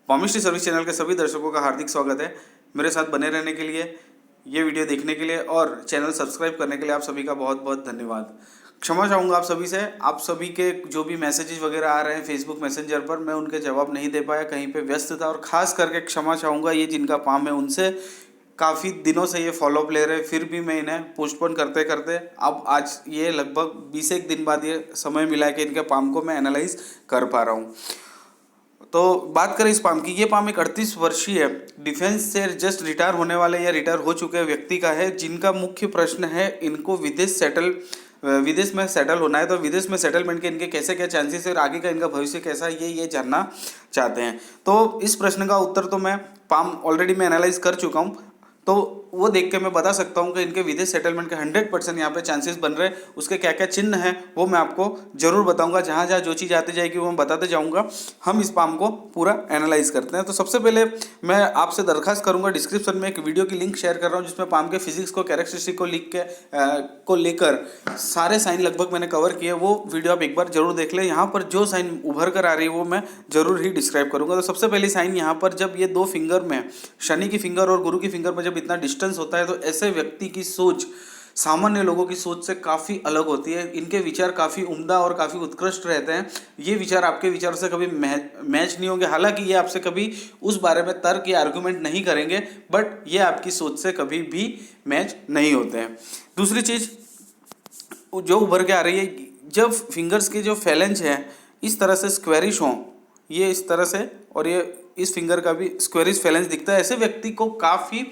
Palmistry service channel के सभी दर्शकों का हार्दिक स्वागत है। मेरे साथ बने रहने के लिए, ये वीडियो देखने के लिए और चैनल सब्सक्राइब करने के लिए आप सभी का बहुत बहुत धन्यवाद। क्षमा चाहूँगा आप सभी से, आप सभी के जो भी मैसेजेस वगैरह आ रहे हैं फेसबुक मैसेंजर पर, मैं उनके जवाब नहीं दे पाया, कहीं पे व्यस्त था। और ख़ास करके क्षमा चाहूँगा ये जिनका पाम है उनसे, काफ़ी दिनों से ये फॉलोअप ले रहे, फिर भी मैं इन्हें पोस्टपोन करते करते अब आज ये लगभग 20 एक दिन बाद ये समय मिला है कि इनके पाम को मैं एनालाइज कर पा रहा हूँ। तो बात करें इस पाम की, ये पाम एक 38 वर्षीय डिफेंस से जस्ट रिटायर होने वाले या रिटायर हो चुके व्यक्ति का है, जिनका मुख्य प्रश्न है इनको विदेश में सेटल होना है। तो विदेश में सेटलमेंट के इनके कैसे क्या चांसेस है और आगे का इनका भविष्य कैसा है ये जानना चाहते हैं। तो इस प्रश्न का उत्तर तो मैं पाम ऑलरेडी मैं एनालाइज कर चुका हूँ, तो वो देख के मैं बता सकता हूँ कि इनके विदेश सेटलमेंट के 100% यहाँ पे चांसेस बन रहे हैं। उसके क्या क्या चिन्ह हैं वो मैं आपको जरूर बताऊंगा, जहाँ जहाँ जो चीज़ आती जाएगी वो मैं बताते जाऊँगा। हम इस पाम को पूरा एनालाइज करते हैं। तो सबसे पहले मैं आपसे दरखास्त करूँगा, डिस्क्रिप्शन में एक वीडियो की लिंक शेयर कर रहा हूँ जिसमें पाम के फिजिक्स को, कैरेक्टरिस्टिक को लेकर सारे साइन लगभग मैंने कवर किए। वो वीडियो आप एक बार जरूर देख लें। यहाँ पर जो साइन उभर कर आ रही है वो मैं जरूर ही डिस्क्राइब करूँगा। तो सबसे पहली साइन यहाँ पर, जब ये दो फिंगर में, शनि की फिंगर और गुरु की फिंगर में जब इतना डिस्टेंस होता है, तो ऐसे व्यक्ति की सोच सामान्य लोगों की सोच से काफ़ी अलग होती है। इनके विचार काफ़ी उम्दा और काफ़ी उत्कृष्ट रहते हैं। ये विचार आपके विचारों से कभी मैच नहीं होंगे। हालांकि ये आपसे कभी उस बारे में तर्क या आर्गुमेंट नहीं करेंगे, बट ये आपकी सोच से कभी भी मैच नहीं होते हैं। दूसरी चीज़ जो उभर के आ रही है, जब फिंगर्स की जो फैलेंज है इस तरह से स्क्वेरिश हों, ये इस तरह से, और ये इस फिंगर का भी स्क्वेरिश फैलेंज दिखता है, ऐसे व्यक्ति को काफ़ी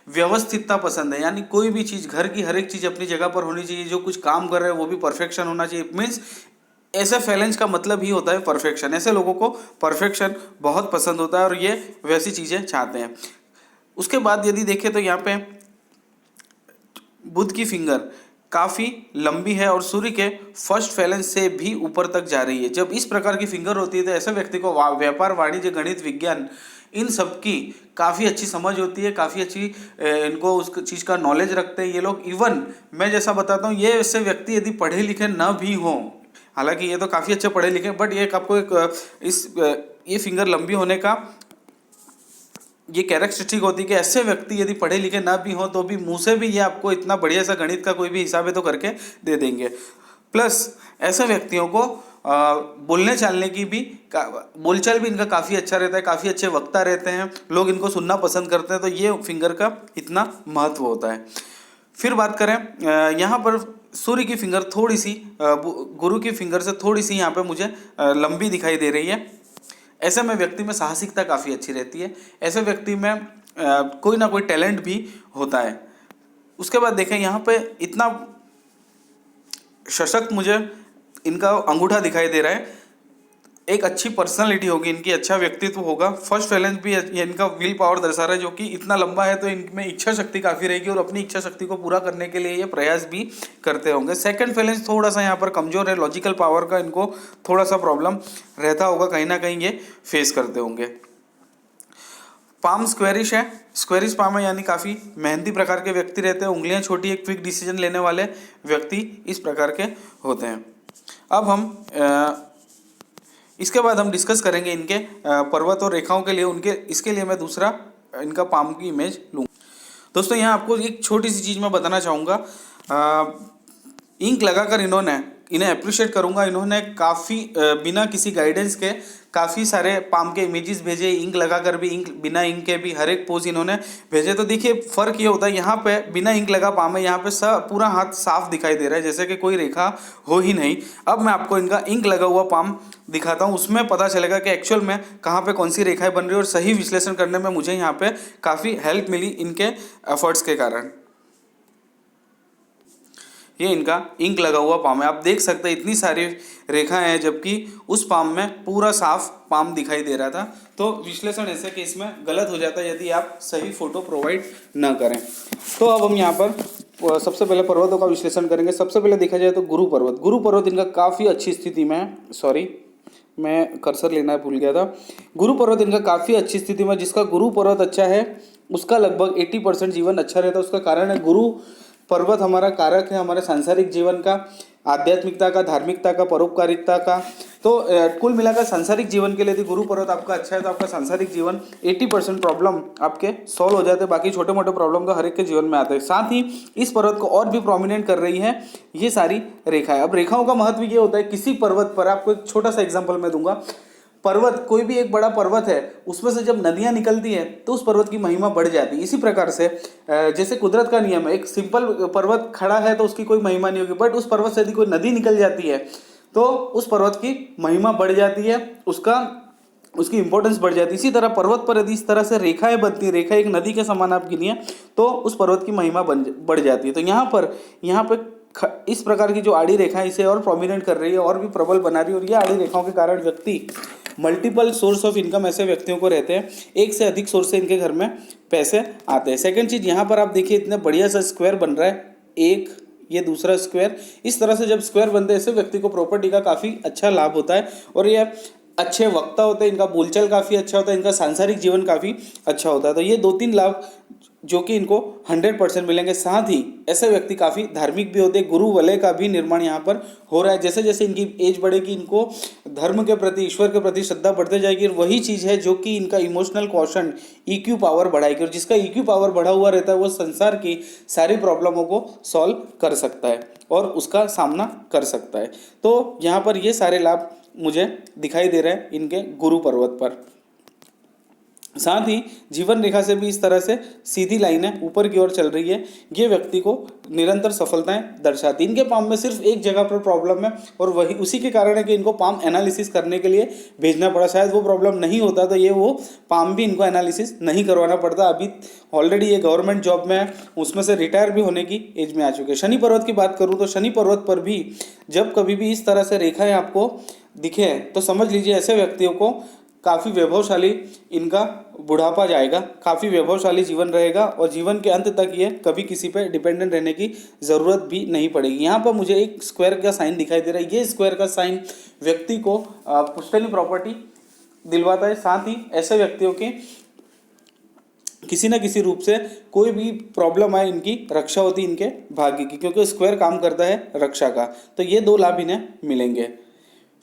व्यवस्थितता पसंद है। यानी कोई भी चीज़, घर की हर एक चीज़ अपनी जगह पर होनी चाहिए, जो कुछ काम कर रहे हैं वो भी परफेक्शन होना चाहिए। मीन्स ऐसे फैलेंज का मतलब ही होता है परफेक्शन। ऐसे लोगों को परफेक्शन बहुत पसंद होता है और ये वैसी चीज़ें चाहते हैं। उसके बाद यदि देखें तो यहाँ पे बुध की फिंगर काफ़ी लंबी है और सूर्य के फर्स्ट फैलेंज से भी ऊपर तक जा रही है। जब इस प्रकार की फिंगर होती है तो ऐसे व्यक्ति को व्यापार, वाणिज्य, गणित, विज्ञान, इन सब की काफ़ी अच्छी समझ होती है, काफ़ी अच्छी इनको उस चीज़ का नॉलेज रखते हैं ये लोग। इवन मैं जैसा बताता हूँ, ये ऐसे व्यक्ति यदि पढ़े लिखे न भी हों, हालांकि ये तो काफ़ी अच्छे पढ़े लिखे, बट ये आपको ये फिंगर लंबी होने का ये कैरेक्टरिस्टिक होती है कि ऐसे व्यक्ति यदि पढ़े लिखे ना भी हो तो भी मुंह से भी ये आपको इतना बढ़िया सा गणित का कोई भी हिसाब है तो करके दे देंगे। प्लस ऐसे व्यक्तियों को बोलने चालने की भी बोलचाल भी इनका काफ़ी अच्छा रहता है, काफ़ी अच्छे वक्ता रहते हैं, लोग इनको सुनना पसंद करते हैं। तो ये फिंगर का इतना महत्व होता है। फिर बात करें यहाँ पर सूर्य की फिंगर थोड़ी सी गुरु की फिंगर से थोड़ी सी यहाँ पे मुझे लंबी दिखाई दे रही है। ऐसे में व्यक्ति में साहसिकता काफ़ी अच्छी रहती है। ऐसे व्यक्ति में कोई ना कोई टैलेंट भी होता है। उसके बाद देखें यहाँ पे इतना सशक्त मुझे इनका अंगूठा दिखाई दे रहा है। एक अच्छी पर्सनालिटी होगी इनकी, अच्छा व्यक्तित्व होगा। फर्स्ट फैलेंज भी ये इनका विल पावर दर्शा रहा है, जो कि इतना लंबा है, तो इनमें इच्छा शक्ति काफ़ी रहेगी और अपनी इच्छा शक्ति को पूरा करने के लिए ये प्रयास भी करते होंगे। सेकंड फैलेंज थोड़ा सा यहाँ पर कमज़ोर है, लॉजिकल पावर का इनको थोड़ा सा प्रॉब्लम रहता होगा, कहीं ना कहीं ये फेस करते होंगे। पाम स्क्वेरिश है, स्क्वेरिश पाम है, यानी काफ़ी मेहनती प्रकार के व्यक्ति रहते हैं। उंगलियाँ छोटी, एक क्विक डिसीजन लेने वाले व्यक्ति इस प्रकार के होते हैं। अब हम इसके बाद हम डिस्कस करेंगे इनके पर्वत और रेखाओं के लिए उनके, इसके लिए मैं दूसरा इनका पाम की इमेज लूँगा। दोस्तों यहाँ आपको एक छोटी सी चीज़ मैं बताना चाहूँगा। इंक लगाकर इन्हें अप्रिशिएट करूँगा। इन्होंने काफ़ी बिना किसी गाइडेंस के काफ़ी सारे पाम के इमेजेस भेजे, इंक लगाकर भी, इंक बिना इंक के भी, हर एक पोज इन्होंने भेजे। तो देखिए फ़र्क ये होता है, यहाँ पे बिना इंक लगा पाम है, यहाँ पे पूरा हाथ साफ दिखाई दे रहा है, जैसे कि कोई रेखा हो ही नहीं। अब मैं आपको इनका इंक लगा हुआ पाम दिखाता हूँ, उसमें पता चलेगा कि एक्चुअल में कहाँ पे कौन सी रेखाएं बन रही है, और सही विश्लेषण करने में मुझे यहाँ पे काफ़ी हेल्प मिली इनके एफर्ट्स के कारण। ये इनका इंक लगा हुआ पाम है, आप देख सकते हैं इतनी सारी रेखाएं हैं, जबकि उस पाम में पूरा साफ पाम दिखाई दे रहा था। तो विश्लेषण ऐसे कि इसमें गलत हो जाता है यदि आप सही फोटो प्रोवाइड ना करें। तो अब हम यहाँ पर सबसे पहले पर्वतों का विश्लेषण करेंगे। सबसे पहले देखा जाए तो गुरु पर्वत इनका काफ़ी अच्छी स्थिति में है। सॉरी, मैं कर्सर लेना भूल गया था। गुरु पर्वत इनका काफ़ी अच्छी स्थिति में, जिसका गुरु पर्वत अच्छा है उसका लगभग 80% जीवन अच्छा रहता है। उसका कारण है गुरु पर्वत हमारा कारक है हमारे सांसारिक जीवन का, आध्यात्मिकता का, धार्मिकता का, परोपकारिता का, तो कुल मिलाकर सांसारिक जीवन के लिए यदि गुरु पर्वत आपका अच्छा है तो आपका सांसारिक जीवन 80% प्रॉब्लम आपके सॉल्व हो जाते हैं। बाकी छोटे मोटे प्रॉब्लम तो हर एक के जीवन में आते हैं। साथ ही इस पर्वत को और भी प्रोमिनेंट कर रही है ये सारी रेखाएं। अब रेखाओं का महत्व ये होता है, किसी पर्वत पर आपको एक छोटा सा एग्जाम्पल मैं दूंगा। पर्वत, कोई भी एक बड़ा पर्वत है, उसमें से जब नदियां निकलती है तो उस पर्वत की महिमा बढ़ जाती है। इसी प्रकार से जैसे कुदरत का नियम है, एक सिंपल पर्वत खड़ा है तो उसकी कोई महिमा नहीं होगी, बट उस पर्वत से यदि कोई नदी निकल जाती है तो उस पर्वत की महिमा बढ़ जाती है, उसकी इंपॉर्टेंस बढ़ जाती है। इसी तरह पर्वत पर यदि इस तरह से रेखाएं बनती है, रेखा एक नदी के समान आप गिनिए, तो उस पर्वत की महिमा बढ़ जाती है। तो यहाँ पर इस प्रकार की जो आड़ी रेखा इसे और प्रोमिनेंट कर रही है, और भी प्रबल बना रही है। और ये आड़ी रेखाओं के कारण व्यक्ति मल्टीपल सोर्स ऑफ इनकम ऐसे व्यक्तियों को रहते हैं, एक से अधिक सोर्स से इनके घर में पैसे आते हैं। सेकंड चीज, यहाँ पर आप देखिए इतने बढ़िया सा स्क्वायर बन रहा है, एक ये दूसरा स्क्वायर। इस तरह से जब स्क्वायर बनते हैं ऐसे व्यक्ति को प्रॉपर्टी का काफ़ी अच्छा लाभ होता है, और ये अच्छे वक्ता होते हैं, इनका बोलचाल काफ़ी अच्छा होता है, इनका सांसारिक जीवन काफ़ी अच्छा होता है। तो ये 2-3 लाभ जो कि इनको 100% मिलेंगे। साथ ही ऐसे व्यक्ति काफ़ी धार्मिक भी होते हैं, गुरु वलय का भी निर्माण यहाँ पर हो रहा है। जैसे जैसे इनकी एज बढ़ेगी, इनको धर्म के प्रति, ईश्वर के प्रति श्रद्धा बढ़ते जाएगी, और वही चीज़ है जो कि इनका इमोशनल क्वोशंट, EQ पावर बढ़ाएगी। और जिसका EQ पावर बढ़ा हुआ रहता है वो संसार की सारी प्रॉब्लमों को सॉल्व कर सकता है और उसका सामना कर सकता है। तो यहाँ पर ये सारे लाभ मुझे दिखाई दे रहे हैं इनके गुरु पर्वत पर। साथ ही जीवन रेखा से भी इस तरह से सीधी लाइनें ऊपर की ओर चल रही है, ये व्यक्ति को निरंतर सफलताएं दर्शाती। इनके पाम में सिर्फ एक जगह पर प्रॉब्लम है, और वही उसी के कारण है कि इनको पाम एनालिसिस करने के लिए भेजना पड़ा। शायद वो प्रॉब्लम नहीं होता तो ये वो पाम भी इनको एनालिसिस नहीं करवाना पड़ता। अभी ऑलरेडी ये गवर्नमेंट जॉब में है, उसमें से रिटायर भी होने की एज में आ चुके हैं। शनि पर्वत की बात करूँ तो शनि पर्वत पर भी जब कभी भी इस तरह से रेखाएं आपको दिखे तो समझ लीजिए ऐसे व्यक्तियों को काफ़ी वैभवशाली इनका बुढ़ापा जाएगा, काफ़ी वैभवशाली जीवन रहेगा, और जीवन के अंत तक ये कभी किसी पे डिपेंडेंट रहने की ज़रूरत भी नहीं पड़ेगी। यहाँ पर मुझे एक स्क्वायर का साइन दिखाई दे रहा है। ये स्क्वायर का साइन व्यक्ति को पुश्तैनी प्रॉपर्टी दिलवाता है। साथ ही ऐसे व्यक्तियों के किसी न किसी रूप से कोई भी प्रॉब्लम आए, इनकी रक्षा होती है इनके भाग्य की, क्योंकि स्क्वायर काम करता है रक्षा का। तो ये 2 लाभ इन्हें मिलेंगे।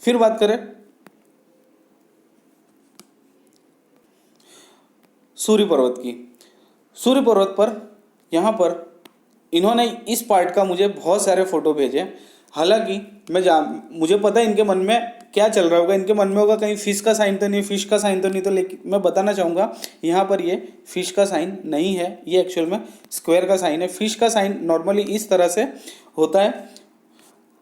फिर बात करें सूर्य पर्वत की। सूर्य पर्वत पर यहाँ पर इन्होंने इस पार्ट का मुझे बहुत सारे फोटो भेजे। हालांकि मुझे पता है इनके मन में क्या चल रहा होगा। इनके मन में होगा कहीं फिश का साइन तो नहीं, फिश का साइन तो नहीं। तो लेकिन मैं बताना चाहूँगा यहाँ पर ये फिश का साइन नहीं है, ये एक्चुअल में स्क्वायर का साइन है। फिश का साइन नॉर्मली इस तरह से होता है,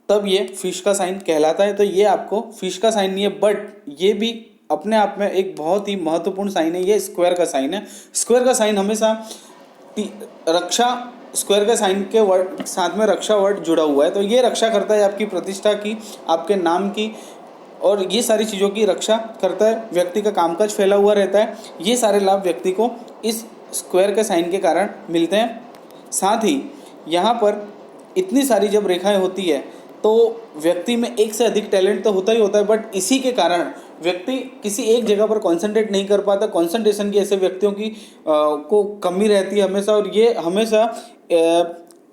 तब ये फिश का साइन कहलाता है। तो ये आपको फिश का साइन नहीं है, बट ये भी अपने आप में एक बहुत ही महत्वपूर्ण साइन है। ये स्क्वायर का साइन है। स्क्वायर का साइन हमेशा रक्षा, स्क्वायर के साइन के वर्ड साथ में रक्षा वर्ड जुड़ा हुआ है। तो ये रक्षा करता है आपकी प्रतिष्ठा की, आपके नाम की, और ये सारी चीज़ों की रक्षा करता है। व्यक्ति का कामकाज फैला हुआ रहता है। ये सारे लाभ व्यक्ति को इस स्क्वायर के साइन के कारण मिलते हैं। साथ ही यहाँ पर इतनी सारी जब रेखाएं होती है तो व्यक्ति में एक से अधिक टैलेंट तो होता ही होता है, बट इसी के कारण व्यक्ति किसी एक जगह पर कंसंट्रेट नहीं कर पाता। कंसंट्रेशन की ऐसे व्यक्तियों की को कमी रहती है हमेशा, और ये हमेशा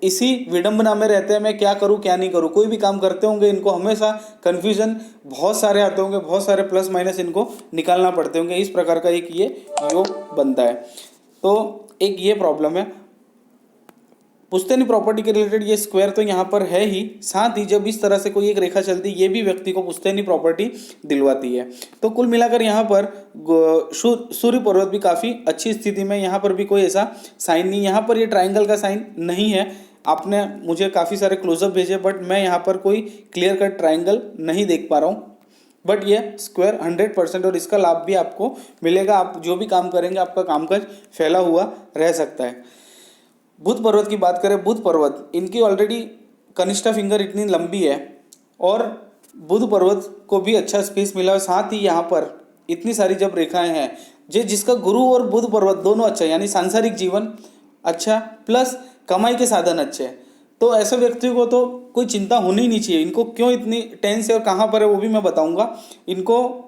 इसी विडंबना में रहते हैं, मैं क्या करूं क्या नहीं करूं। कोई भी काम करते होंगे इनको हमेशा कन्फ्यूजन बहुत सारे आते होंगे, बहुत सारे प्लस माइनस इनको निकालना पड़ते होंगे। इस प्रकार का एक ये योग बनता है। तो एक ये प्रॉब्लम है पुश्तैनी प्रॉपर्टी के रिलेटेड। ये स्क्वायर तो यहाँ पर है ही, साथ ही जब इस तरह से कोई एक रेखा चलती है ये भी व्यक्ति को पुश्तैनी प्रॉपर्टी दिलवाती है। तो कुल मिलाकर यहाँ पर सूर्य पर्वत भी काफ़ी अच्छी स्थिति में, यहाँ पर भी कोई ऐसा साइन नहीं। यहाँ पर ये ट्राइंगल का साइन नहीं है। आपने मुझे काफ़ी सारे क्लोजअप भेजे, बट मैं यहाँ पर कोई क्लियर कट ट्राइंगल नहीं देख पा रहा हूँ। बट ये स्क्वायर 100%, और इसका लाभ भी आपको मिलेगा। आप जो भी काम करेंगे आपका कामकाज फैला हुआ रह सकता है। बुध पर्वत की बात करें, बुध पर्वत इनकी ऑलरेडी कनिष्ठा फिंगर इतनी लंबी है, और बुध पर्वत को भी अच्छा स्पेस मिला है। साथ ही यहाँ पर इतनी सारी जब रेखाएं हैं जिसका गुरु और बुध पर्वत दोनों अच्छा, यानी सांसारिक जीवन अच्छा प्लस कमाई के साधन अच्छे हैं, तो ऐसे व्यक्ति को तो कोई चिंता होनी ही नहीं चाहिए। इनको क्यों इतनी टेंस है और कहाँ पर है वो भी मैं बताऊँगा इनको।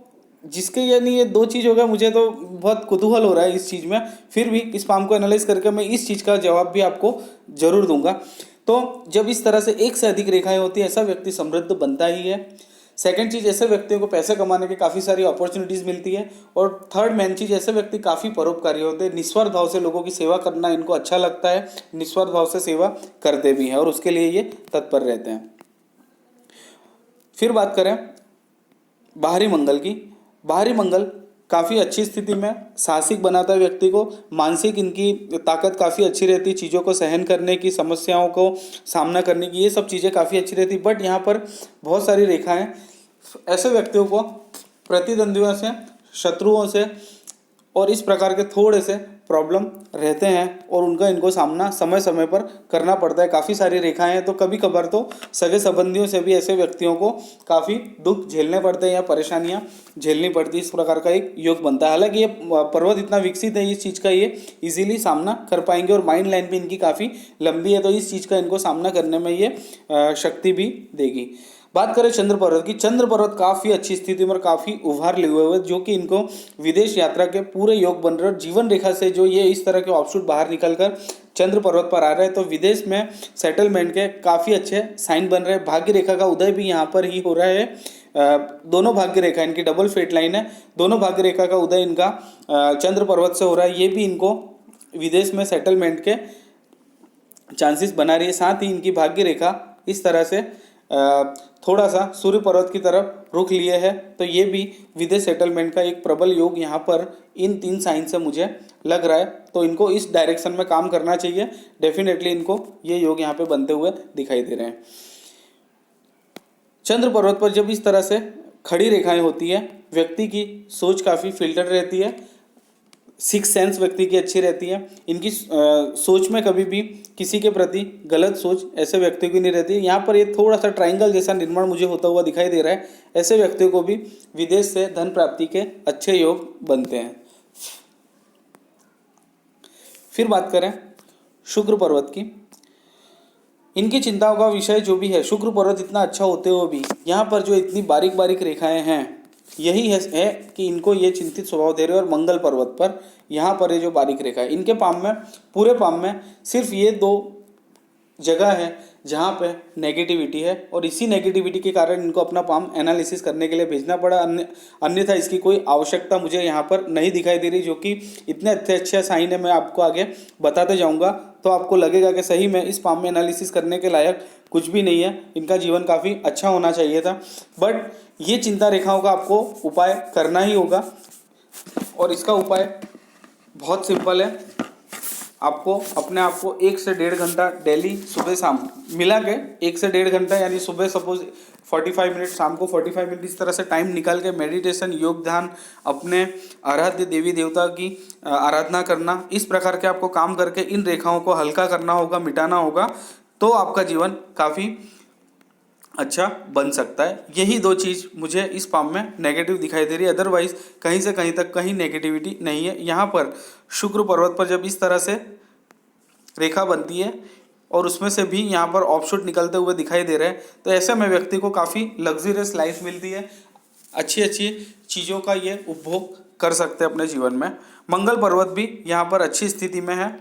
जिसके यानी ये 2 चीज़ हो गया, मुझे तो बहुत कुतूहल हो रहा है इस चीज़ में। फिर भी इस पाम को एनालाइज करके मैं इस चीज़ का जवाब भी आपको जरूर दूंगा। तो जब इस तरह से एक से अधिक रेखाएं होती है ऐसा व्यक्ति समृद्ध बनता ही है। सेकंड चीज़, ऐसे व्यक्तियों को पैसे कमाने की काफ़ी सारी अपॉर्चुनिटीज़ मिलती है। और थर्ड मेन चीज़, ऐसे व्यक्ति काफ़ी परोपकारी होते हैं, निस्वार्थ भाव से लोगों की सेवा करना इनको अच्छा लगता है, निस्वार्थ भाव से सेवा करते भी हैं और उसके लिए ये तत्पर रहते हैं। फिर बात करें बाहरी मंगल की। बाहरी मंगल काफ़ी अच्छी स्थिति में साहसिक बनाता है व्यक्ति को, मानसिक इनकी ताकत काफ़ी अच्छी रहती है, चीज़ों को सहन करने की, समस्याओं को सामना करने की, ये सब चीज़ें काफ़ी अच्छी रहती। बट यहाँ पर बहुत सारी रेखाएं ऐसे व्यक्तियों को प्रतिद्वंद्वियों से, शत्रुओं से और इस प्रकार के थोड़े से प्रॉब्लम रहते हैं और उनका इनको सामना समय समय पर करना पड़ता है। काफ़ी सारी रेखाएं हैं, तो कभी कभार तो सगे संबंधियों से भी ऐसे व्यक्तियों को काफ़ी दुख झेलने पड़ते हैं या परेशानियां झेलनी पड़ती है। इस प्रकार का एक योग बनता है। हालांकि ये पर्वत इतना विकसित है, इस चीज़ का ये इजीली सामना कर पाएंगे और माइंड लाइन भी इनकी काफ़ी लंबी है, तो इस चीज़ का इनको सामना करने में ये शक्ति भी देगी। बात करें चंद्र पर्वत की। चंद्र पर्वत काफ़ी अच्छी स्थिति में और काफ़ी उभार लिए हुए, जो कि इनको विदेश यात्रा के पूरे योग बन रहे हैं। जीवन रेखा से जो ये इस तरह के ऑफशूट बाहर निकलकर चंद्र पर्वत पर आ रहे हैं, तो विदेश में सेटलमेंट के काफ़ी अच्छे साइन बन रहे हैं। भाग्य रेखा का उदय भी यहाँ पर ही हो रहा है। दोनों भाग्य रेखा इनकी डबल फेट लाइन है, दोनों भाग्य रेखा का उदय इनका चंद्र पर्वत से हो रहा है। ये भी इनको विदेश में सेटलमेंट के चांसेस बना रही है। साथ ही इनकी भाग्य रेखा इस तरह से थोड़ा सा सूर्य पर्वत की तरफ रुख लिए है, तो ये भी विदेश सेटलमेंट का एक प्रबल योग यहाँ पर इन 3 साइन से मुझे लग रहा है। तो इनको इस डायरेक्शन में काम करना चाहिए। डेफिनेटली इनको ये योग यहाँ पे बनते हुए दिखाई दे रहे हैं। चंद्र पर्वत पर जब इस तरह से खड़ी रेखाएं होती है, व्यक्ति की सोच काफ़ी फिल्टर रहती है, सिक्स सेंस व्यक्ति की अच्छी रहती है। इनकी सोच में कभी भी किसी के प्रति गलत सोच ऐसे व्यक्ति की नहीं रहती। यहाँ पर ये थोड़ा सा ट्रायंगल जैसा निर्माण मुझे होता हुआ दिखाई दे रहा है। ऐसे व्यक्तियों को भी विदेश से धन प्राप्ति के अच्छे योग बनते हैं। फिर बात करें शुक्र पर्वत की। इनकी चिंताओं का विषय जो भी है, शुक्र पर्वत इतना अच्छा होते हुए भी यहाँ पर जो इतनी बारीक बारीक रेखाएं हैं, यही है कि इनको ये चिंतित स्वभाव दे रहे हैं। और मंगल पर्वत पर यहाँ पर ये जो बारीक रेखा है, इनके पाम में, पूरे पाम में सिर्फ ये 2 जगह है जहाँ पे नेगेटिविटी है, और इसी नेगेटिविटी के कारण इनको अपना पाम एनालिसिस करने के लिए भेजना पड़ा। अन्यथा इसकी कोई आवश्यकता मुझे यहाँ पर नहीं दिखाई दे रही, जो कि इतने अच्छे साइन है। मैं आपको आगे बताते जाऊँगा तो आपको लगेगा कि सही में इस पाम में एनालिसिस करने के लायक कुछ भी नहीं है, इनका जीवन काफ़ी अच्छा होना चाहिए था। बट ये चिंता रेखाओं का आपको उपाय करना ही होगा, और इसका उपाय बहुत सिंपल है। आपको अपने आप को 1 से 1.5 घंटा डेली सुबह शाम मिला के 1 से 1.5 घंटा, यानी सुबह सपोज 45 मिनट, शाम को 45 मिनट, इस तरह से टाइम निकाल के मेडिटेशन, योग, ध्यान, अपने आराध्य देवी देवता की आराधना करना, इस प्रकार के आपको काम करके इन रेखाओं को हल्का करना होगा, मिटाना होगा, तो आपका जीवन काफ़ी अच्छा बन सकता है। यही 2 चीज़ मुझे इस पाम में नेगेटिव दिखाई दे रही है, अदरवाइज कहीं से कहीं तक कहीं नेगेटिविटी नहीं है। यहाँ पर शुक्र पर्वत पर जब इस तरह से रेखा बनती है और उसमें से भी यहाँ पर ऑफशूट निकलते हुए दिखाई दे रहे हैं, तो ऐसे में व्यक्ति को काफ़ी लग्जरियस लाइफ मिलती है, अच्छी अच्छी चीज़ों का ये उपभोग कर सकते हैं अपने जीवन में। मंगल पर्वत भी यहाँ पर अच्छी स्थिति में है,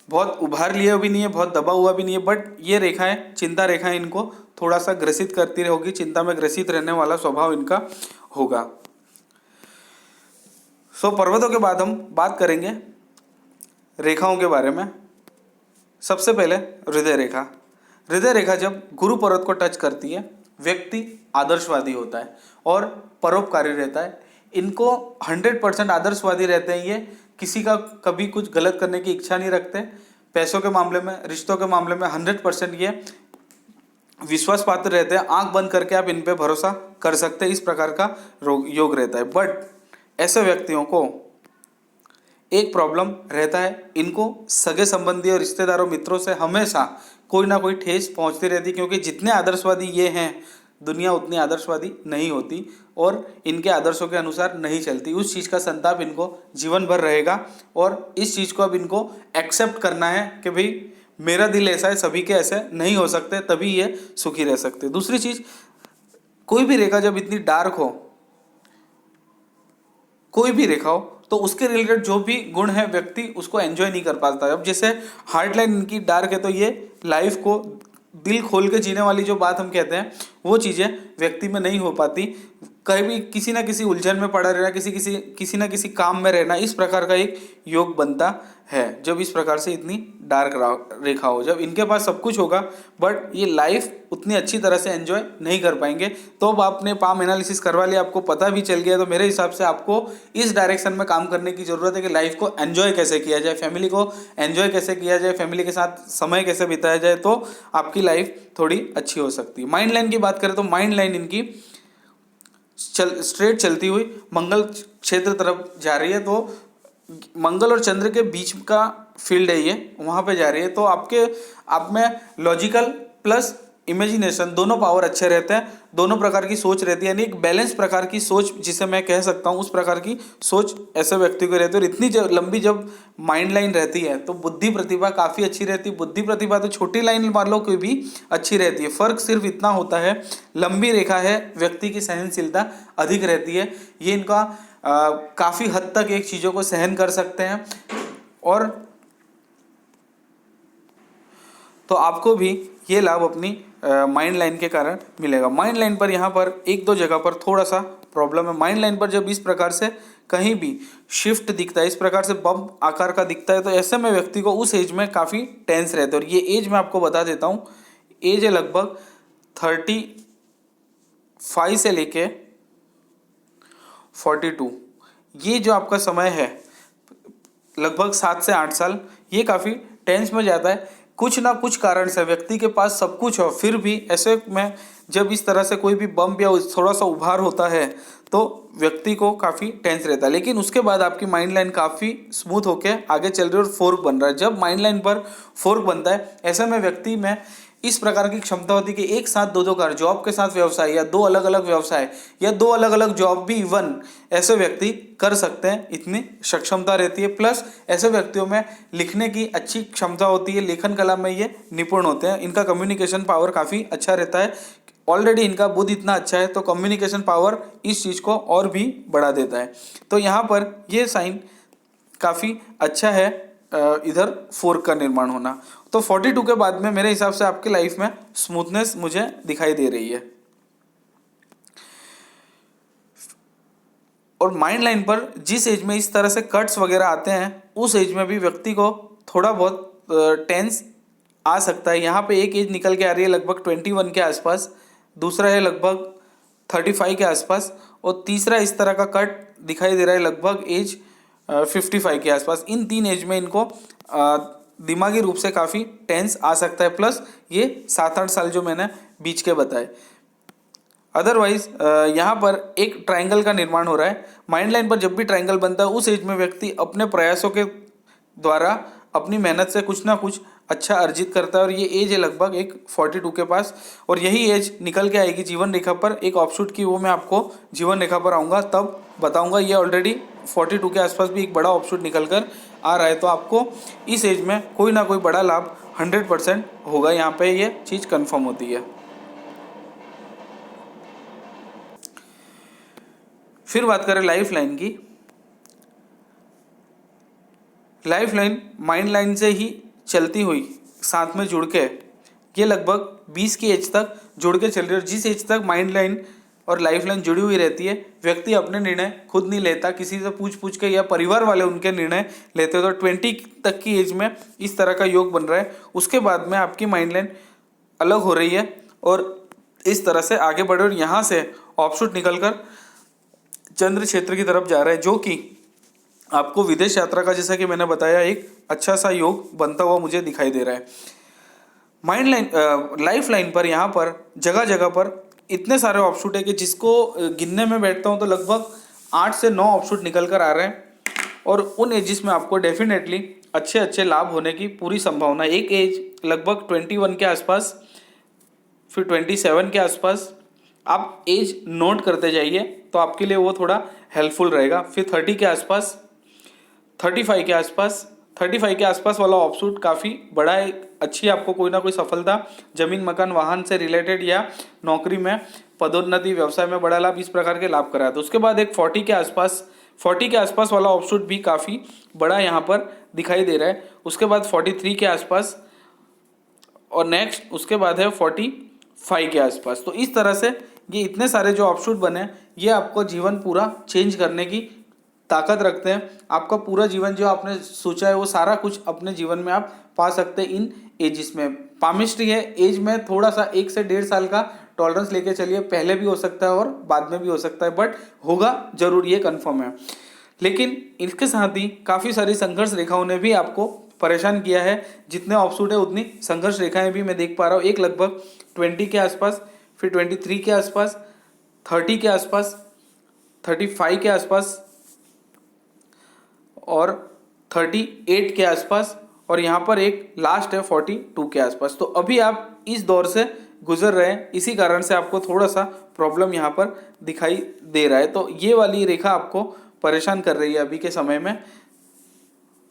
बहुत उभार लिया भी नहीं है, बहुत दबा हुआ भी नहीं है, बट ये रेखाएं, चिंता रेखाएं इनको थोड़ा सा ग्रसित करती रहेगी, चिंता में ग्रसित रहने वाला स्वभाव इनका होगा। पर्वतों के बाद हम बात करेंगे रेखाओं के बारे में। सबसे पहले हृदय रेखा। हृदय रेखा जब गुरु पर्वत को टच करती है, व्यक्ति आदर्शवादी होता है और परोपकारी रहता है। इनको 100% आदर्शवादी रहते हैं। ये किसी का कभी कुछ गलत करने की इच्छा नहीं रखते। पैसों के मामले में, रिश्तों के मामले में 100% ये विश्वास पात्र रहते हैं। आंख बंद करके आप इन पे भरोसा कर सकते हैं, इस प्रकार का योग रहता है। बट ऐसे व्यक्तियों को एक प्रॉब्लम रहता है, इनको सगे संबंधी और रिश्तेदारों, मित्रों से हमेशा कोई ना कोई ठेस पहुंचती रहती, क्योंकि जितने आदर्शवादी ये हैं, दुनिया उतनी आदर्शवादी नहीं होती और इनके आदर्शों के अनुसार नहीं चलती। उस चीज़ का संताप इनको जीवन भर रहेगा और इस चीज़ को अब इनको एक्सेप्ट करना है कि भाई मेरा दिल ऐसा है, सभी के ऐसे नहीं हो सकते, तभी ये सुखी रह सकते। दूसरी चीज़, कोई भी रेखा जब इतनी डार्क हो, कोई भी रेखा हो, तो उसके रिलेटेड जो भी गुण है व्यक्ति उसको एंजॉय नहीं कर पाता है। अब जैसे हार्ट लाइन इनकी डार्क है, तो ये लाइफ को दिल खोल के जीने वाली जो बात हम कहते हैं वो चीज़ें व्यक्ति में नहीं हो पाती। कहीं भी किसी ना किसी उलझन में पड़ा रहना, किसी ना किसी काम में रहना, इस प्रकार का एक योग बनता है जब इस प्रकार से इतनी डार्क रेखा हो। जब इनके पास सब कुछ होगा बट ये लाइफ उतनी अच्छी तरह से एंजॉय नहीं कर पाएंगे। तो अब आपने पाम एनालिसिस करवा लिया, आपको पता भी चल गया, तो मेरे हिसाब से आपको इस डायरेक्शन में काम करने की ज़रूरत है कि लाइफ को एंजॉय कैसे किया जाए, फैमिली को एंजॉय कैसे किया जाए, फैमिली के साथ समय कैसे बिताया जाए, तो आपकी लाइफ थोड़ी अच्छी हो सकती है। माइंड लाइन की बात करें तो माइंड लाइन इनकी स्ट्रेट चलती हुई मंगल क्षेत्र तरफ जा रही है। तो मंगल और चंद्र के बीच का फील्ड है ये, वहाँ पे जा रही है। तो आप में लॉजिकल प्लस इमेजिनेशन दोनों पावर अच्छे रहते हैं, दोनों प्रकार की सोच रहती है, यानी एक बैलेंस प्रकार की सोच जिसे मैं कह सकता हूँ, उस प्रकार की सोच ऐसे व्यक्ति को रहती है। और इतनी लंबी जब माइंड लाइन रहती है तो बुद्धि प्रतिभा काफ़ी अच्छी रहती है। बुद्धि प्रतिभा तो छोटी लाइन वालों की भी अच्छी रहती है। फर्क सिर्फ इतना होता है, लंबी रेखा है, व्यक्ति की सहनशीलता अधिक रहती है। ये इनका काफ़ी हद तक एक चीज़ों को सहन कर सकते हैं। और तो आपको भी ये लाभ अपनी माइंड लाइन के कारण मिलेगा। माइंड लाइन पर यहाँ पर एक दो जगह पर थोड़ा सा प्रॉब्लम है। माइंड लाइन पर जब इस प्रकार से कहीं भी शिफ्ट दिखता है, इस प्रकार से बम आकार का दिखता है, तो ऐसे में व्यक्ति को उस एज में काफ़ी टेंस रहते हैं। और ये एज मैं आपको बता देता हूँ, एज है लगभग 35 से लेके 42। ये जो आपका समय है लगभग 7 से 8 साल, ये काफ़ी टेंस में जाता है। कुछ ना कुछ कारण से व्यक्ति के पास सब कुछ हो, फिर भी ऐसे में जब इस तरह से कोई भी बम्प या थोड़ा सा उभार होता है तो व्यक्ति को काफ़ी टेंस रहता है। लेकिन उसके बाद आपकी माइंड लाइन काफ़ी स्मूथ होकर आगे चल रही है और फोर्क बन रहा है। जब माइंड लाइन पर फोर्क बनता है, ऐसे में व्यक्ति में इस प्रकार की क्षमता होती है कि एक साथ दो कार्य, जॉब के साथ व्यवसाय या दो अलग अलग व्यवसाय या दो अलग अलग जॉब भी इवन ऐसे व्यक्ति कर सकते हैं, इतनी सक्षमता रहती है। प्लस ऐसे व्यक्तियों में लिखने की अच्छी क्षमता होती है, लेखन कला में ये निपुण होते हैं। इनका कम्युनिकेशन पावर काफ़ी अच्छा रहता है। ऑलरेडी इनका बुद्ध इतना अच्छा है तो कम्युनिकेशन पावर इस चीज़ को और भी बढ़ा देता है। तो यहाँ पर ये साइन काफ़ी अच्छा है, इधर फोर्क का निर्माण होना। तो 42 के बाद में मेरे हिसाब से आपकी लाइफ में स्मूथनेस मुझे दिखाई दे रही है। और माइंड लाइन पर जिस एज में इस तरह से कट्स वगैरह आते हैं, उस एज में भी व्यक्ति को थोड़ा बहुत टेंस आ सकता है। यहाँ पे एक एज निकल के आ रही है लगभग 21 के आसपास, दूसरा है लगभग 35 के आसपास, और तीसरा इस तरह का कट दिखाई दे रहा है लगभग एज 55 के आसपास। इन 3 एज में इनको दिमागी रूप से काफ़ी टेंस आ सकता है। प्लस ये 7-8 साल जो मैंने बीच के बताए। अदरवाइज यहाँ पर एक ट्रायंगल का निर्माण हो रहा है। माइंड लाइन पर जब भी ट्रायंगल बनता है, उस एज में व्यक्ति अपने प्रयासों के द्वारा अपनी मेहनत से कुछ ना कुछ अच्छा अर्जित करता है। और ये एज है लगभग एक 42 के पास, और यही एज निकल के आएगी जीवन रेखा पर एक ऑफशूट की, वो मैं आपको जीवन रेखा पर आऊँगा तब बताऊँगा। ये ऑलरेडी 42 के आसपास भी एक बड़ा ऑफशूट निकल कर आ रहा है। तो आपको इस एज में कोई ना कोई बड़ा लाभ 100% होगा, यहाँ पे ये चीज़ कन्फर्म होती है। फिर बात करें लाइफ लाइन की। लाइफ लाइन माइंड लाइन से ही चलती हुई साथ में जुड़ के ये लगभग 20 की एज तक जुड़ के चल रही है। और जिस एज तक माइंड लाइन और लाइफ लाइन जुड़ी हुई रहती है, व्यक्ति अपने निर्णय खुद नहीं लेता, किसी से पूछ के या परिवार वाले उनके निर्णय लेते हो। तो 20 तक की एज में इस तरह का योग बन रहा है। उसके बाद में आपकी माइंड लाइन अलग हो रही है और इस तरह से आगे बढ़े, और यहाँ से ऑफशूट निकल कर चंद्र क्षेत्र की तरफ जा रहा है, जो कि आपको विदेश यात्रा का, जैसा कि मैंने बताया, एक अच्छा सा योग बनता हुआ मुझे दिखाई दे रहा है। माइंड लाइन लाइफ लाइन पर यहाँ पर जगह जगह पर इतने सारे ऑफशूट है कि जिसको गिनने में बैठता हूँ तो लगभग 8 से 9 ऑफशूट निकल कर आ रहे हैं। और उन एजिस में आपको डेफिनेटली अच्छे अच्छे लाभ होने की पूरी संभावना है। एक एज लगभग 21 के आसपास, फिर 27 के आसपास, आप एज नोट करते जाइए तो आपके लिए वो थोड़ा हेल्पफुल रहेगा। फिर 30 के आसपास, 35 के आसपास, 35 के आसपास वाला ऑफशूट काफ़ी बड़ा है, अच्छी आपको कोई ना कोई सफलता जमीन मकान वाहन से रिलेटेड या नौकरी में पदोन्नति, व्यवसाय में बड़ा लाभ, इस प्रकार के लाभ कराया। तो उसके बाद एक 40 के आसपास वाला ऑफशूट भी काफ़ी बड़ा यहाँ पर दिखाई दे रहा है। उसके बाद 43 के आसपास, और नेक्स्ट उसके बाद है 45 के आसपास। तो इस तरह से ये इतने सारे जो ऑफशूट बने ये आपको जीवन पूरा चेंज करने की ताकत रखते हैं। आपका पूरा जीवन जो आपने सोचा है वो सारा कुछ अपने जीवन में आप पा सकते हैं इन एजिस में। पामिस्ट्री है, एज में थोड़ा सा 1 से 1.5 साल का टॉलरेंस लेके चलिए, पहले भी हो सकता है और बाद में भी हो सकता है, बट होगा जरूर, ये कन्फर्म है। लेकिन इसके साथ ही काफ़ी सारी संघर्ष रेखाओं ने भी आपको परेशान किया है। जितने ऑफशूट है उतनी संघर्ष रेखाएं भी मैं देख पा रहा हूँ। एक लगभग 20 के आसपास, फिर 23 के आसपास, 30 के आसपास, 35 के आसपास और 38 के आसपास, और यहाँ पर एक लास्ट है 42 के आसपास। तो अभी आप इस दौर से गुजर रहे हैं, इसी कारण से आपको थोड़ा सा प्रॉब्लम यहाँ पर दिखाई दे रहा है। तो ये वाली रेखा आपको परेशान कर रही है अभी के समय में।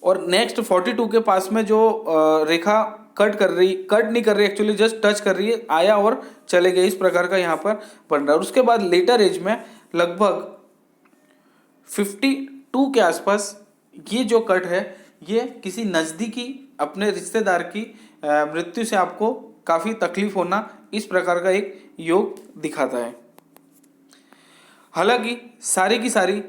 और नेक्स्ट 42 के पास में जो रेखा कट नहीं कर रही, एक्चुअली जस्ट टच कर रही है, आया और चले गए, इस प्रकार का यहाँ पर बन रहा है। और उसके बाद लेटर एज में लगभग 52 के आसपास ये जो कट है ये किसी नज़दीकी अपने रिश्तेदार की मृत्यु से आपको काफ़ी तकलीफ होना, इस प्रकार का एक योग दिखाता है। हालांकि सारी की सारी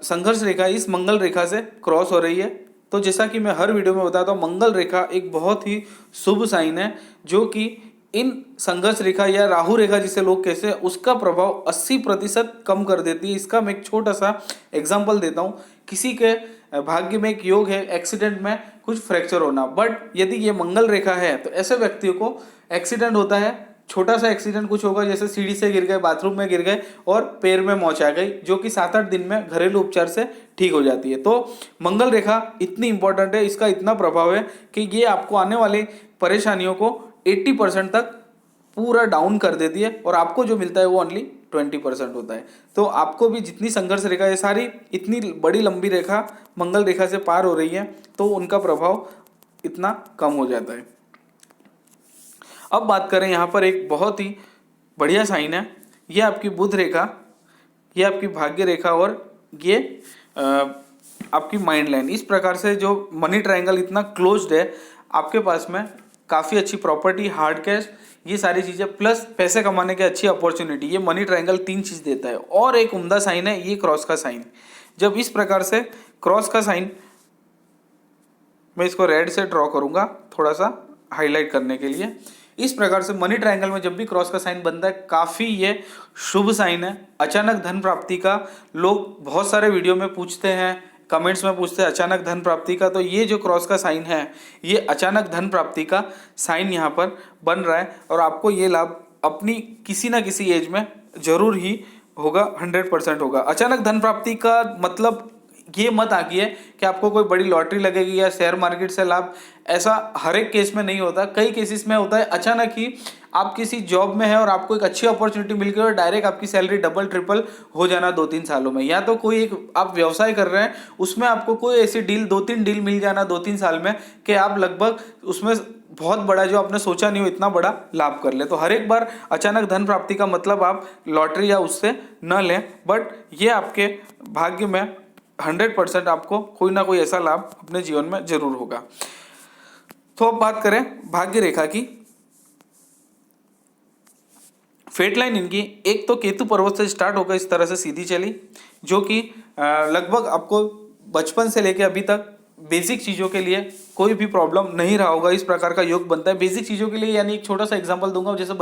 संघर्ष रेखा इस मंगल रेखा से क्रॉस हो रही है। तो जैसा कि मैं हर वीडियो में बताता हूँ, मंगल रेखा एक बहुत ही शुभ साइन है जो कि इन संघर्ष रेखा या राहु रेखा जिसे लोग कहते हैं उसका प्रभाव 80% कम कर देती है। इसका मैं एक छोटा सा एग्जांपल देता हूँ। किसी के भाग्य में एक योग है एक्सीडेंट में कुछ फ्रैक्चर होना, बट यदि ये मंगल रेखा है तो ऐसे व्यक्तियों को एक्सीडेंट होता है, छोटा सा एक्सीडेंट कुछ होगा, जैसे सीढ़ी से गिर गए, बाथरूम में गिर गए और पैर में मोच आ गई, जो कि 7-8 दिन में घरेलू उपचार से ठीक हो जाती है। तो मंगल रेखा इतनी इंपॉर्टेंट है, इसका इतना प्रभाव है कि ये आपको आने वाली परेशानियों को 80% तक पूरा डाउन कर देती है और आपको जो मिलता है वो ओनली 20% होता है। तो आपको भी जितनी संघर्ष रेखा है सारी इतनी बड़ी लंबी रेखा मंगल रेखा से पार हो रही है तो उनका प्रभाव इतना कम हो जाता है। अब बात करें, यहाँ पर एक बहुत ही बढ़िया साइन है, ये आपकी बुध रेखा, ये आपकी भाग्य रेखा और ये आपकी माइंड लाइन। इस प्रकार से जो मनी ट्रायंगल इतना क्लोज्ड है आपके पास में, काफ़ी अच्छी प्रॉपर्टी, हार्ड कैश, ये सारी चीज़ें प्लस पैसे कमाने की अच्छी अपॉर्चुनिटी, ये मनी ट्रायंगल 3 चीज़ देता है। और एक उम्दा साइन है ये क्रॉस का साइन। जब इस प्रकार से क्रॉस का साइन, मैं इसको रेड से ड्रॉ करूंगा थोड़ा सा हाईलाइट करने के लिए, इस प्रकार से मनी ट्रायंगल में जब भी क्रॉस का साइन बनता है काफ़ी ये शुभ साइन है। अचानक धन प्राप्ति का लोग बहुत सारे वीडियो में पूछते हैं, कमेंट्स में पूछते हैं अचानक धन प्राप्ति का, तो ये जो क्रॉस का साइन है ये अचानक धन प्राप्ति का साइन यहाँ पर बन रहा है और आपको ये लाभ अपनी किसी ना किसी एज में जरूर ही होगा, 100% होगा। अचानक धन प्राप्ति का मतलब ये मत आकी है कि आपको कोई बड़ी लॉटरी लगेगी या शेयर मार्केट से लाभ, ऐसा हर एक केस में नहीं होता। कई केसेस में होता है अचानक ही आप किसी जॉब में है और आपको एक अच्छी अपॉर्चुनिटी मिल गई और डायरेक्ट आपकी सैलरी डबल ट्रिपल हो जाना 2-3 सालों में, या तो कोई एक आप व्यवसाय कर रहे हैं उसमें आपको कोई ऐसी डील 2-3 डील मिल जाना 2-3 साल में कि आप लगभग उसमें बहुत बड़ा जो आपने सोचा नहीं हो इतना बड़ा लाभ कर ले। तो हर एक बार अचानक धन प्राप्ति का मतलब आप लॉटरी या उससे न लें, बट ये आपके भाग्य में 100% आपको कोई ना कोई ऐसा लाभ अपने जीवन में जरूर होगा। तो अब बात करें भाग्य रेखा की, फेट लाइन इनकी एक तो केतु पर्वत से स्टार्ट होकर इस तरह से सीधी चली, जो कि लगभग आपको बचपन से लेकर अभी तक बेसिक चीज़ों के लिए कोई भी प्रॉब्लम नहीं रहा होगा, इस प्रकार का योग बनता है बेसिक चीज़ों के लिए। यानी एक छोटा सा एग्जांपल दूंगा, जैसे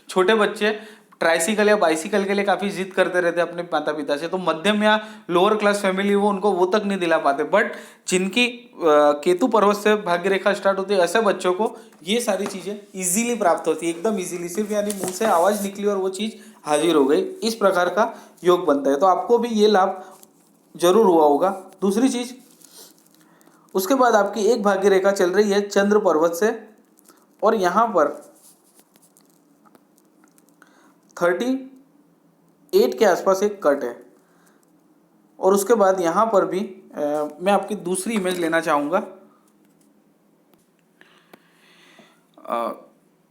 छोटे बच्चे ट्राइसिकल या बाइसिकल के लिए काफ़ी जिद करते रहते हैं अपने माता पिता से, तो मध्यम या लोअर क्लास फैमिली वो उनको वो तक नहीं दिला पाते, बट जिनकी केतु पर्वत से भाग्य रेखा स्टार्ट होती है ऐसे बच्चों को ये सारी चीज़ें इजीली प्राप्त होती है, एकदम इजीली, सिर्फ यानी मुंह से आवाज़ निकली और वो चीज़ हाजिर हो गई, इस प्रकार का योग बनता है। तो आपको भी ये लाभ जरूर हुआ होगा। दूसरी चीज़, उसके बाद आपकी एक भाग्य रेखा चल रही है चंद्र पर्वत से और यहाँ पर 38 के आसपास एक कट है और उसके बाद यहाँ पर भी मैं आपकी दूसरी इमेज लेना चाहूँगा।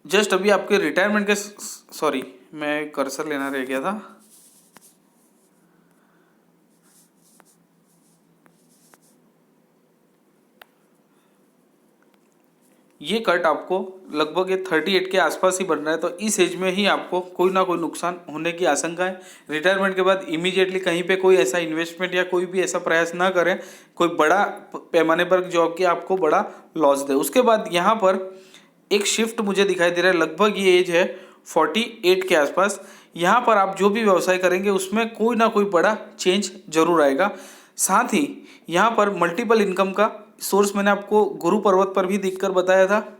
जस्ट अभी आपके रिटायरमेंट के, सॉरी मैं कर्सर लेना रह गया था, ये कट आपको लगभग ये 38 के आसपास ही बन रहा है, तो इस एज में ही आपको कोई ना कोई नुकसान होने की आशंका है। रिटायरमेंट के बाद इमीडिएटली कहीं पे कोई ऐसा इन्वेस्टमेंट या कोई भी ऐसा प्रयास ना करें कोई बड़ा पैमाने पर जॉब की आपको बड़ा लॉस दे। उसके बाद यहाँ पर एक शिफ्ट मुझे दिखाई दे रहा है, लगभग ये एज है 48 के आसपास। यहाँ पर आप जो भी व्यवसाय करेंगे उसमें कोई ना कोई बड़ा चेंज जरूर आएगा। साथ ही यहाँ पर मल्टीपल इनकम का सोर्स मैंने आपको गुरु पर्वत पर भी दिखकर बताया था,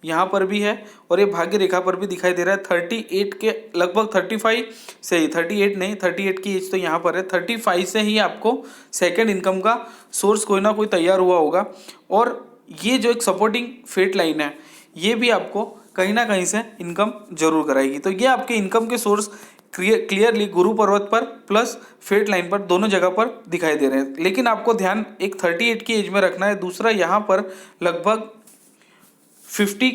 यहाँ पर भी है और ये भाग्य रेखा पर भी दिखाई दे रहा है। 38 के लगभग 35 से ही, 38 नहीं, 38 की एज तो यहाँ पर है, 35 से ही आपको सेकंड इनकम का सोर्स कोई ना कोई तैयार हुआ होगा। और ये जो एक सपोर्टिंग फेट लाइन है ये भी आपको कहीं ना कहीं से इनकम जरूर कराएगी। तो ये आपके इनकम के सोर्स क्लियरली गुरु पर्वत पर प्लस फेट लाइन पर दोनों जगह पर दिखाई दे रहे हैं। लेकिन आपको ध्यान एक 38 की एज में रखना है। दूसरा यहाँ पर लगभग 50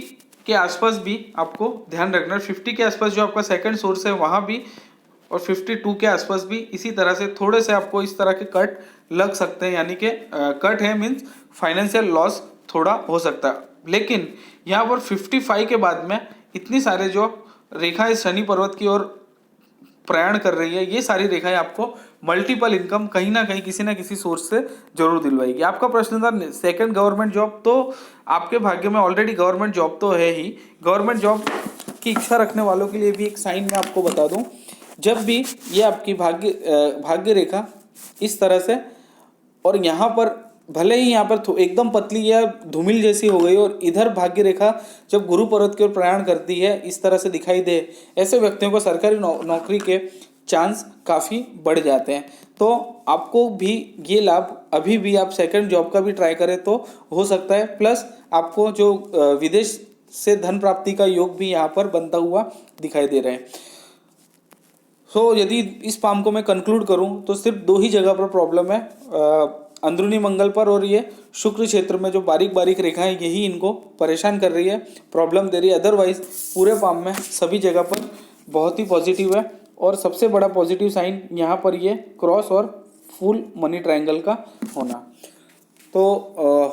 के आसपास भी आपको ध्यान रखना है। 50 के आसपास जो आपका सेकंड सोर्स है वहाँ भी, और 52 के आसपास भी इसी तरह से थोड़े से आपको इस तरह के कट लग सकते हैं, यानी कि कट है मीन्स फाइनेंशियल लॉस थोड़ा हो सकता है। लेकिन यहाँ पर 55 के बाद में इतनी सारे जो रेखाएं शनि पर्वत की ओर प्रयाण कर रही है, ये सारी रेखाएं आपको मल्टीपल इनकम कहीं ना कहीं किसी ना किसी सोर्स से जरूर दिलवाएगी। आपका प्रश्न था सेकंड गवर्नमेंट जॉब, तो आपके भाग्य में ऑलरेडी गवर्नमेंट जॉब तो है ही। गवर्नमेंट जॉब की इच्छा रखने वालों के लिए भी एक साइन मैं आपको बता दूं, जब भी ये आपकी भाग्य रेखा इस तरह से, और यहाँ पर भले ही यहाँ पर एकदम पतली या धूमिल जैसी हो गई और इधर भाग्य रेखा जब गुरु पर्वत की ओर प्रयाण करती है इस तरह से दिखाई दे, ऐसे व्यक्तियों को सरकारी नौकरी के चांस काफ़ी बढ़ जाते हैं। तो आपको भी ये लाभ, अभी भी आप सेकंड जॉब का भी ट्राई करें तो हो सकता है। प्लस आपको जो विदेश से धन प्राप्ति का योग भी यहाँ पर बनता हुआ दिखाई दे रहे हैं। यदि इस पाम को मैं कंक्लूड करूं तो सिर्फ दो ही जगह पर प्रॉब्लम है, अंदरूनी मंगल पर, और ये शुक्र क्षेत्र में जो बारीक बारीक रेखाएं यही इनको परेशान कर रही है, प्रॉब्लम दे रही है। अदरवाइज पूरे पाम में सभी जगह पर बहुत ही पॉजिटिव है। और सबसे बड़ा पॉजिटिव साइन यहाँ पर ये क्रॉस और फुल मनी ट्रायंगल का होना। तो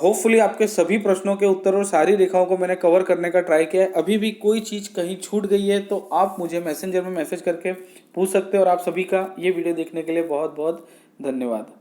होपफुली आपके सभी प्रश्नों के उत्तर और सारी रेखाओं को मैंने कवर करने का ट्राई किया है। अभी भी कोई चीज़ कहीं छूट गई है तो आप मुझे मैसेंजर में मैसेज करके पूछ सकते हैं। और आप सभी का ये वीडियो देखने के लिए बहुत बहुत धन्यवाद।